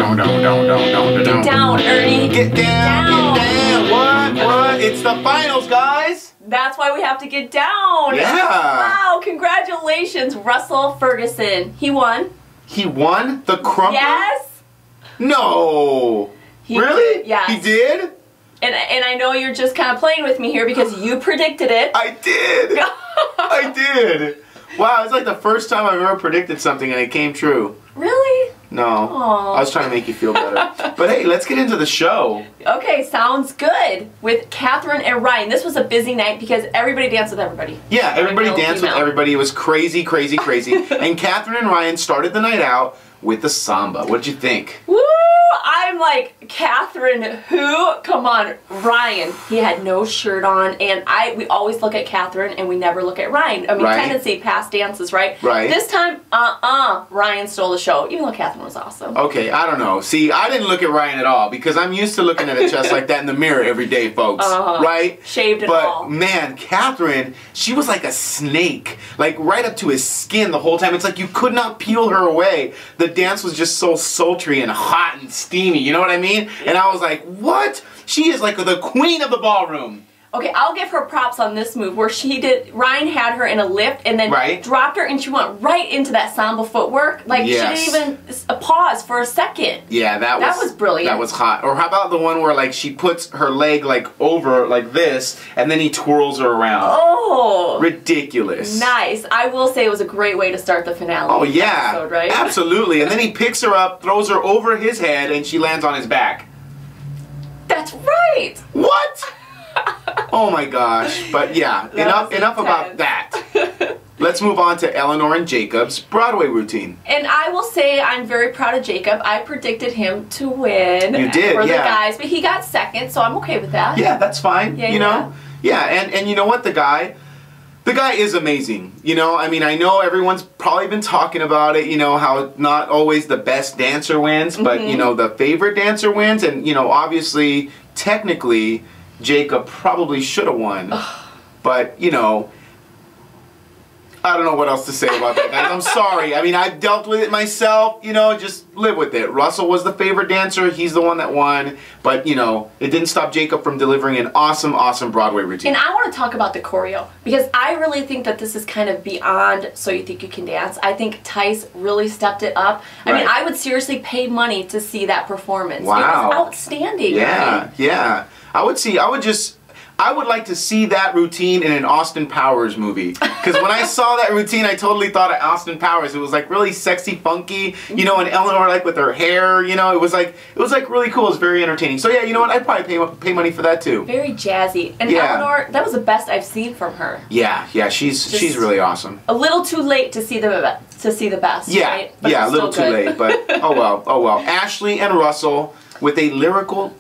Get down, Ernie. Get down, get down. What? It's the finals, guys. That's why we have to get down. Yeah. Wow, congratulations, Russell Ferguson. He won. He won the crumper? Yes. No. Really? Yes. He did? And I know you're just kind of playing with me here because you predicted it. I did. I did. Wow, it's like the first time I've ever predicted something and it came true. Really? No. Aww. I was trying to make you feel better. But hey, let's get into the show. Okay, sounds good. With Kathryn and Ryan. This was a busy night because everybody danced with everybody. Yeah, everybody danced with everybody. It was crazy, crazy, crazy. And Kathryn and Ryan started the night out with the Samba. What did you think? Woo! I'm like, Kathryn, who? Come on, Ryan. He had no shirt on, and we always look at Kathryn and we never look at Ryan. I mean, tendency past dances, right? Right. This time, Ryan stole the show, even though Kathryn was awesome. Okay, I don't know. See, I didn't look at Ryan at all because I'm used to looking at a chest like that in the mirror every day, folks. Right? Shaved and all. But man, Kathryn, she was like a snake, like right up to his skin the whole time. It's like you could not peel her away. The dance was just so sultry and hot and steamy, you know what I mean? And I was like, what? She is like the queen of the ballroom. Okay, I'll give her props on this move where Ryan had her in a lift and then dropped her and she went right into that Samba footwork. Like she didn't even pause for a second. Yeah, that was brilliant. That was hot. Or how about the one where like she puts her leg like over like this and then he twirls her around. Oh. Ridiculous. Nice. I will say it was a great way to start the finale. Oh yeah. Episode, right? Absolutely. And then he picks her up, throws her over his head and she lands on his back. That's right. What? Oh my gosh. But yeah, enough about that. Let's move on to Ellenore and Jakob's Broadway routine. And I will say I'm very proud of Jakob. I predicted him to win. You did, for the guys, but he got second, so I'm okay with that. Yeah, that's fine. Yeah, you know? Yeah, and you know what? The guy is amazing. You know, I mean, I know everyone's probably been talking about it, you know, how not always the best dancer wins, but you know, the favorite dancer wins, and you know, obviously, technically, Jakob probably should have won, but you know, I don't know what else to say about that, guys. I'm sorry. I mean, I've dealt with it myself, you know, just live with it. Russell was the favorite dancer. He's the one that won, but you know, it didn't stop Jakob from delivering an awesome, awesome Broadway routine. And I want to talk about the choreo because I really think that this is kind of beyond So You Think You Can Dance. I think Tyce really stepped it up. I mean, I would seriously pay money to see that performance. Wow. It was outstanding. Yeah, right? yeah. I would like to see that routine in an Austin Powers movie. Because when I saw that routine, I totally thought of Austin Powers. It was like really sexy, funky, you know, and Ellenore like with her hair, you know, it was like really cool. It was very entertaining. So yeah, you know what? I'd probably pay money for that too. Very jazzy. And Ellenore, that was the best I've seen from her. Yeah, yeah, she's really awesome. A little too late to see the best. Yeah, right? But yeah, a little too late. But oh well, oh well. Ashleigh and Russell with a lyrical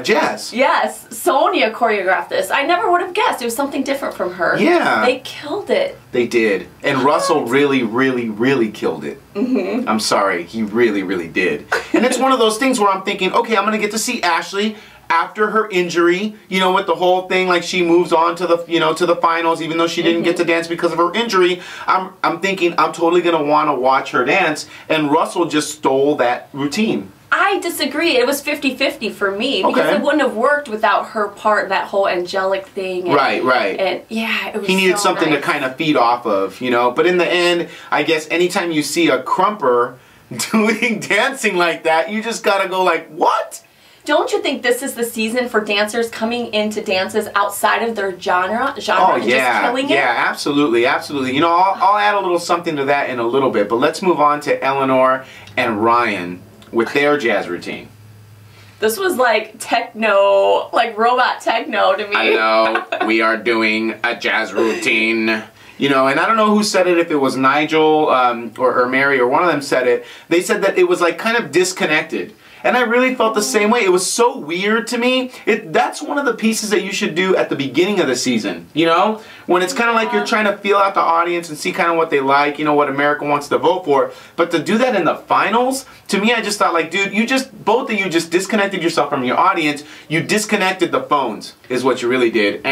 jazz. Yes, Sonya choreographed this. I never would have guessed. It was something different from her. Yeah. They killed it. They did. And Russell really, really, really killed it. I'm sorry. He really, really did. And it's one of those things where I'm thinking, okay, I'm going to get to see Ashleigh after her injury, you know, with the whole thing, like she moves on to the, you know, to the finals, even though she didn't get to dance because of her injury. I'm thinking I'm totally going to want to watch her dance. And Russell just stole that routine. I disagree. It was 50-50 for me because it wouldn't have worked without her part, that whole angelic thing. And, right. And yeah, it was He needed so something to kind of feed off of, you know. But in the end, I guess anytime you see a crumper doing dancing like that, you just gotta go like, what? Don't you think this is the season for dancers coming into dances outside of their genre Oh and just killing it? Yeah, absolutely, absolutely. You know, I'll add a little something to that in a little bit, but let's move on to Ellenore and Ryan with their jazz routine. This was like techno, like robot techno to me. I know. We are doing a jazz routine. You know, and I don't know who said it, if it was Nigel or Mary or one of them said it. They said that it was like kind of disconnected. And I really felt the same way. It was so weird to me. That's one of the pieces that you should do at the beginning of the season, you know? When it's kind of like you're trying to feel out the audience and see kind of what they like, you know, what America wants to vote for. But to do that in the finals, to me, I just thought like, dude, both of you just disconnected yourself from your audience. You disconnected the phones, is what you really did. I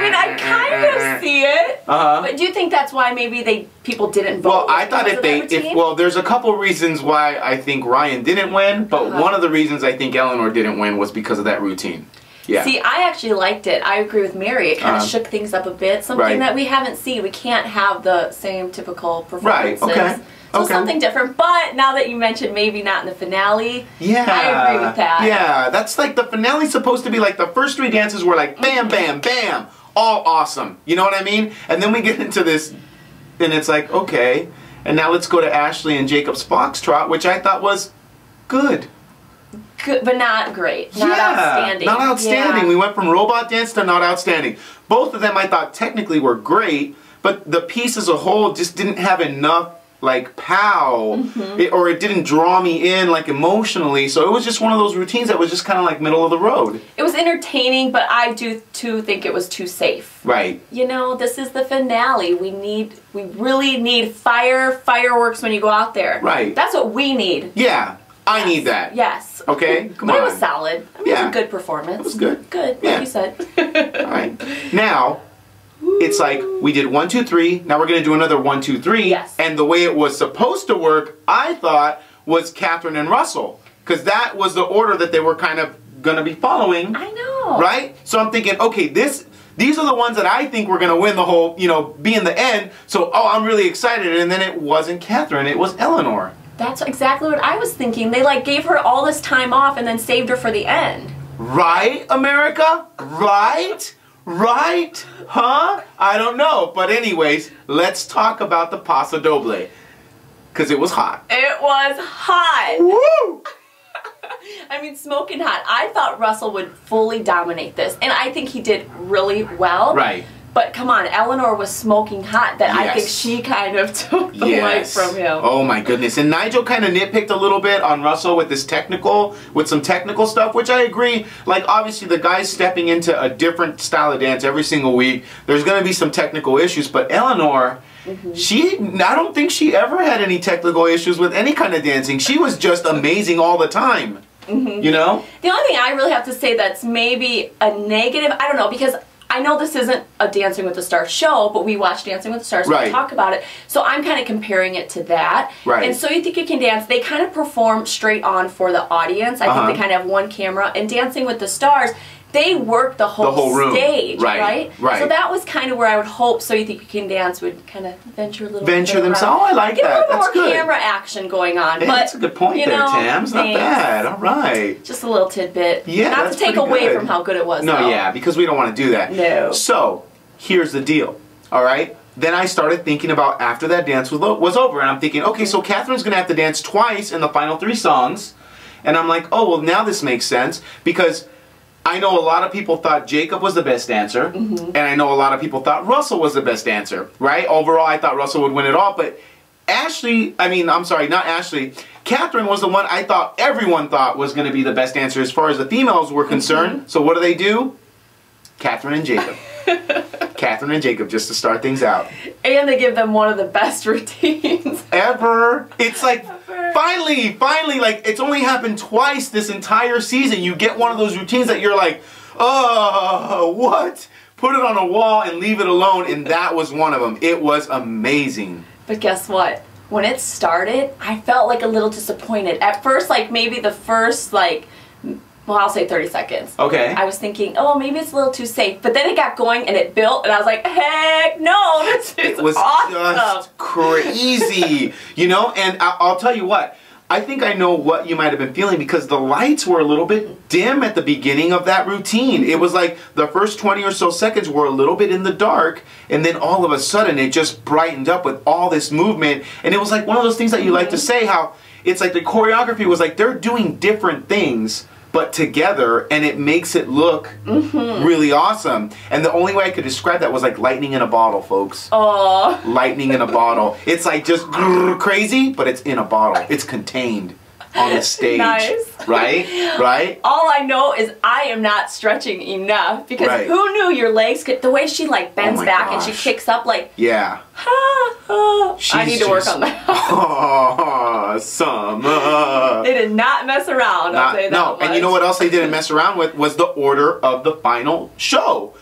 mean, I kind can see it. But do you think that's why maybe people didn't vote? Well, I thought there's a couple reasons why I think Ryan didn't win, but one of the reasons I think Ellenore didn't win was because of that routine. Yeah. See, I actually liked it. I agree with Mary. It kind of shook things up a bit. Something that we haven't seen. We can't have the same typical performances. Right, okay. So something different. But now that you mentioned maybe not in the finale, I agree with that. Yeah, that's like the finale's supposed to be like the first 3 dances were like bam, bam, bam. All awesome. You know what I mean? And then we get into this, and it's like, okay. And now let's go to Ashleigh and Jakob's Foxtrot, which I thought was good. Good, but not great. Not outstanding. Not outstanding. Yeah. We went from robot dance to not outstanding. Both of them I thought technically were great, but the piece as a whole just didn't have enough like pow, or it didn't draw me in like emotionally. So it was just one of those routines that was just kind of like middle of the road. It was entertaining, but I do too think it was too safe. Right. You know, this is the finale. We really need fireworks when you go out there. Right. That's what we need. Yeah. I need that. Yes. Okay? Come on. But it was solid. I mean, it was a good performance. It was good. Good, like you said. All right. Now, it's like we did 1, 2, 3. Now we're going to do another 1, 2, 3. Yes. And the way it was supposed to work, I thought, was Kathryn and Russell. Because that was the order that they were kind of going to be following. I know. Right? So I'm thinking, okay, these are the ones that I think were going to win the whole, be in the end. So, I'm really excited. And then it wasn't Kathryn. It was Ellenore. That's exactly what I was thinking. They like gave her all this time off and then saved her for the end. Right, America? Right? Right? Huh? I don't know. But anyways, let's talk about the Paso Doble. Because it was hot. It was hot. Woo! I mean, smoking hot. I thought Russell would fully dominate this. And I think he did really well. Right. But come on, Ellenore was smoking hot that I think she kind of took the light from him. Oh my goodness. And Nigel kind of nitpicked a little bit on Russell with some technical stuff, which I agree. Like obviously the guy's stepping into a different style of dance every single week. There's going to be some technical issues, but Ellenore, I don't think she ever had any technical issues with any kind of dancing. She was just amazing all the time. You know? The only thing I really have to say that's maybe a negative, I don't know, because I know this isn't a Dancing with the Stars show, but we watch Dancing with the Stars and we talk about it. So I'm kind of comparing it to that. Right. And So You Think You Can Dance, they kind of perform straight on for the audience. I think they kind of have one camera. And Dancing with the Stars, they work the whole room. Stage, right? Right. So that was kind of where I would hope So You Think You Can Dance would kind of venture a little bit themselves. Oh, I like that. Get a little That's more good. camera action going on. Hey, but that's a good point there, Tams. Not bad. All right. Just a little tidbit. Yeah, not to take away from how good it was. No, though. yeah, because we don't want to do that. No. So, here's the deal. All right? Then I started thinking about after that dance was over, and I'm thinking, okay, so Kathryn's going to have to dance twice in the final 3 songs. And I'm like, oh, well, now this makes sense because I know a lot of people thought Jakob was the best dancer, and I know a lot of people thought Russell was the best dancer, right? Overall, I thought Russell would win it all, but Kathryn was the one I thought everyone thought was going to be the best dancer as far as the females were concerned. So what do? Kathryn and Jakob. Kathryn and Jakob, just to start things out. And they give them one of the best routines ever. It's like, finally, like, it's only happened twice this entire season. You get one of those routines that you're like, oh, what? Put it on a wall and leave it alone, and that was one of them. It was amazing. But guess what? When it started, I felt like a little disappointed. At first, like, maybe the first, like, well, I'll say 30 seconds. Okay. I was thinking, oh, maybe it's a little too safe. But then it got going and it built, and I was like, heck no, this is awesome. Just crazy. You know, and I'll tell you what, I think I know what you might have been feeling because the lights were a little bit dim at the beginning of that routine. It was like the first 20 or so seconds were a little bit in the dark, and then all of a sudden it just brightened up with all this movement. And it was like one of those things that you like to say, how it's like the choreography was like they're doing different things but together, and it makes it look really awesome. And the only way I could describe that was like lightning in a bottle, folks. Oh. Lightning in a bottle. It's like just crazy, but it's in a bottle. It's contained on the stage. Nice. Right? Right? All I know is I am not stretching enough because who knew your legs could, the way she like bends back and she kicks up like, yeah. I need to work on that. Awesome. They did not mess around, I'll say that much. And you know what else they didn't mess around with was the order of the final show.